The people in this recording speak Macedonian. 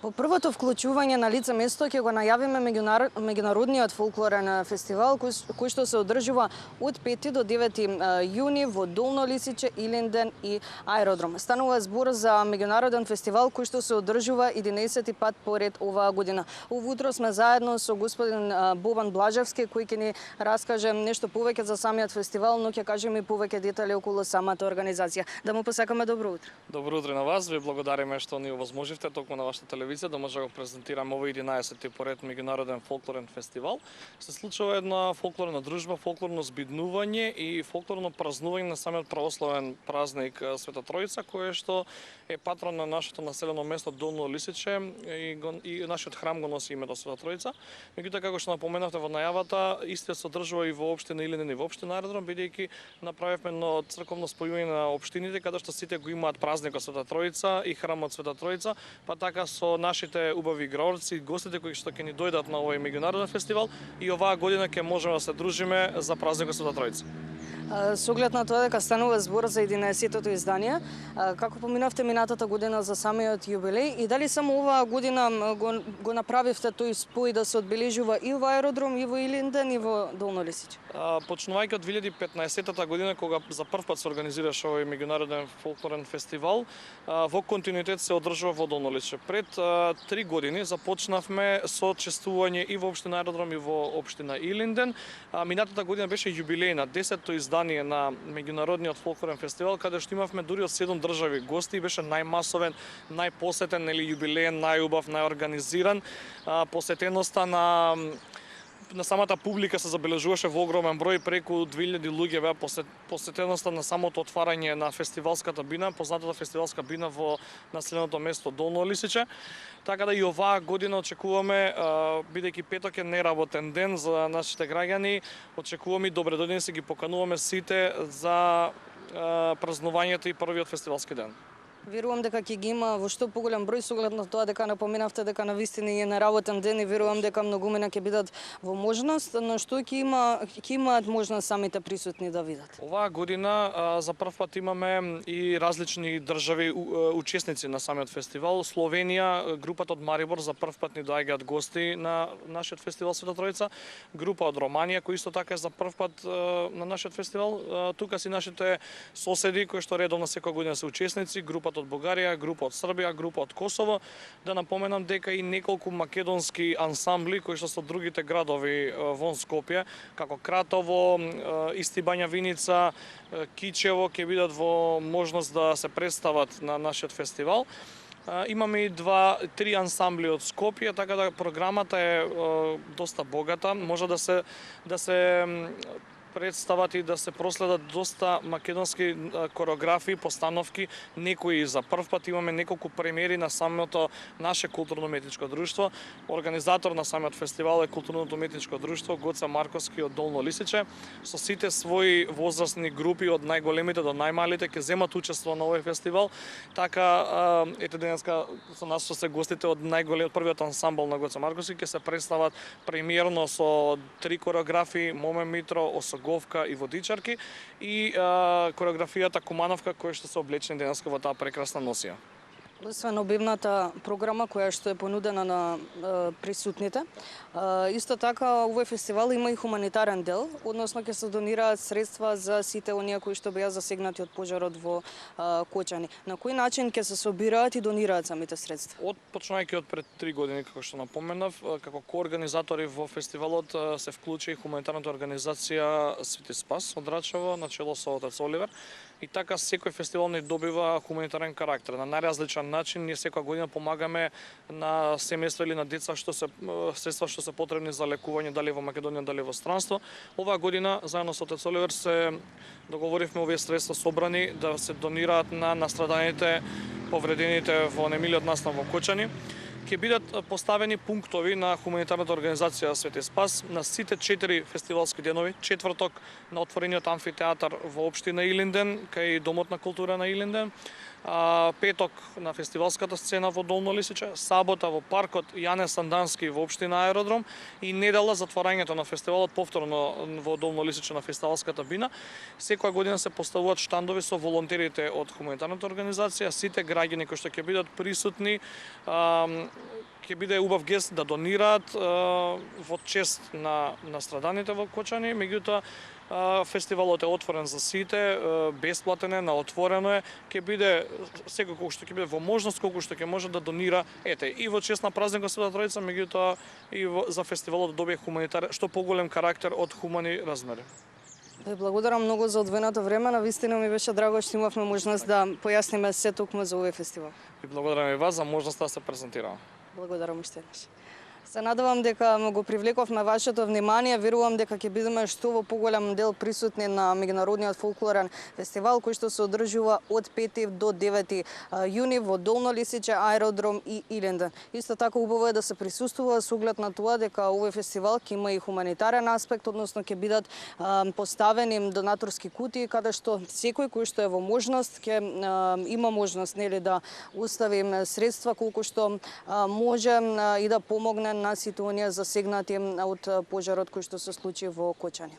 По првото вклучување на лице место ќе го најавиме меѓународниот фолклорен фестивал кој што се одржува од 5 до 9 јуни во Долно Лисиче, Илинден и Аеродром. Станува збор за меѓународен фестивал кој што се одржува 11 пат поред оваа година. Оваа утро сме заедно со господин Бобан Блажевски кој ќе ни раскаже нешто повеќе за самиот фестивал, но ќе кажеме и повеќе детали околу самата организација. Да му посакаме добро утро. Добро утро на вас, ви благодариме што ни овозможивте токму на вашата телевизија да може да го презентираме овој 11-ти поред меѓународен фолклорен фестивал. Се случува една фолклорна дружба, фолклорно збиднување и фолклорно празнување на самиот православен празник Света Тројца, кој што е патрон на нашето населено место Долно Лисиче и нашиот храм го носи името Света Тројца. Меѓутоа, како што напоменавте во најавата, истиот се одржува и во општина Илинден и во општина Аеродром, бидејќи направивме едно црковно спојување на општините каде што сите го имаат празникот Света Тројца и храмот Света Тројца, па така со нашите убави играорци, гостите кои што ќе ни дојдат на овој меѓународен фестивал и оваа година ќе можеме да се дружиме за празникот Света Тројца. Со оглед на тоа дека станува збор за 11-тото издание, како поминавте минатата година за самиот јубилеј и дали само оваа година го направивте тој спој да се одбележува и во Аеродром, и во Илинден, и во Долно Лисиче? Почнувајќи од 2015 година, кога за прв пат се организираше овој меѓународен фолклорен фестивал, во континуитет се одржува во Долно Лисиче. Пред 3 години започнавме со чествување и во општина Аеродром и во општина Илинден. Минатата година беше јубилејна, 10-то издание на меѓународниот фолклорен фестивал, каде што имавме дури од 7 држави гости, беше најмасовен, најпосетен, јубилеен, најубав, најорганизиран. Посетеноста на самата публика се забележуваше во огромен број, преку 2000 луѓе беа посетеноста на самото отварање на фестивалската бина, познатата фестивалска бина во населеното место Долно Лисиче. Така да и оваа година очекуваме, бидејќи петок е неработен ден за нашите граѓани, очекуваме и добре дојдени се ги покануваме сите за празнувањето и првиот фестивалски ден. Верувам дека ќе ги има во што поголем број, со оглед на тоа дека напоменавте дека навистина е неработен ден и верувам дека многумина ќе бидат во можност, но што ќе имаат можност самите присутни да видат? Оваа година за прв пат имаме и различни држави учесници на самиот фестивал. Словенија, групата од Марибор за прв пат ни доаѓаат гости на нашиот фестивал Света Тројца, група од Романија кои исто така е за прв пат на нашиот фестивал. Тука си нашите соседи кои што редовно секоја година се учесници, група од Бугарија, група од Србија, група од Косово. Да напоменам дека и неколку македонски ансамбли кои што се од другите градови вон Скопје, како Кратово, Исти Бања Виница, Кичево ќе бидат во можност да се представат на нашиот фестивал. Имаме и 2-3 ансамбли од Скопје, така да програмата е доста богата. Може да се представат и да се проследат доста македонски кореографии, постановки, некои за прв пат. Имаме неколку премиери на самото наше културно-уметничко друштво. Организатор на самиот фестивал е културно-уметничко друштво Гоце Марковски од Долно Лисиче. Со сите своји возрастни групи од најголемите до најмалите ќе земат учество на овој фестивал. Така ете денеска со нас што се гостите од првиот ансамбл на Гоце Марковски ќе се представат премиерно со 3 кореографии: Моме Митро, Говка и водичарки и кореографијата Кумановка која што се облечени денеска во таа прекрасна носија. Освен обивната програма која што е понудена на присутните, исто така овој фестивал има и хуманитарен дел, односно ќе се донираат средства за сите оние кои што беа засегнати од пожарот во Кочани. На кој начин ќе се собираат и донираат самите средства? Почнувајќи од пред 3 години, како што напоменав, како коорганизатори во фестивалот се вклучи и хуманитарната организација Свети Спас од Рачево, на чело со отец Оливер. И така секој фестивал не добива хуманитарен карактер. На најразличен начин ние секоја година помагаме на семејства или на деца средства што се потребни за лекување дали во Македонија, дали во странство. Оваа година заедно со отец Оливер се договоривме овие средства собрани да се донираат на настраданите, повредените во немилиот настан во Кочани. Ќе бидат поставени пунктови на хуманитарната организација Свети Спас на сите 4 фестивалски денови. Четврток на отворениот амфитеатар во општина Илинден, кај Домот на култура на Илинден. Петок на фестивалската сцена во Долно Лисиче, сабота во паркот Јане Сандански во општина Аеродром и недела затворањето на фестивалот повторно во Долно Лисиче на фестивалската бина. Секоја година се поставуваат штандови со волонтерите од хуманитарната организација, сите граѓани кои што ќе бидат присутни ќе биде убав гест да донираат во чест на страданите во Кочани, меѓутоа фестивалот е отворен за сите, бесплатен е, на отворено е, ќе биде секој колку што ќе биде во можност, колку што ќе може да донира, и во чест на празникот Света Тројца, меѓутоа и за фестивалот да добие хуманитарен, што поголем карактер од хумани размери. Ви благодарам многу за одвоеното време, навистина ми беше драго што имавме можност да појасниме се токму за овој фестивал. Ви благодарам и вас за можноста да се презентирам. Благодарам уште еднаш. Се надевам дека го привлековме вашето внимание, верувам дека ќе бидеме што во поголем дел присутни на меѓународниот фолклорен фестивал кој што се одржува од 5 до 9 јуни во Долно Лисиче, Аеродром и Илинден. Исто така убаво е да се присуствува со оглед на тоа дека овој фестивал ќе има и хуманитарен аспект, односно ќе бидат поставени донаторски кутии каде што секој кој што е во можност ќе има можност да остави средства колку што може и да помогне на ситуација засегнати од пожарот кој што се случи во Кочани.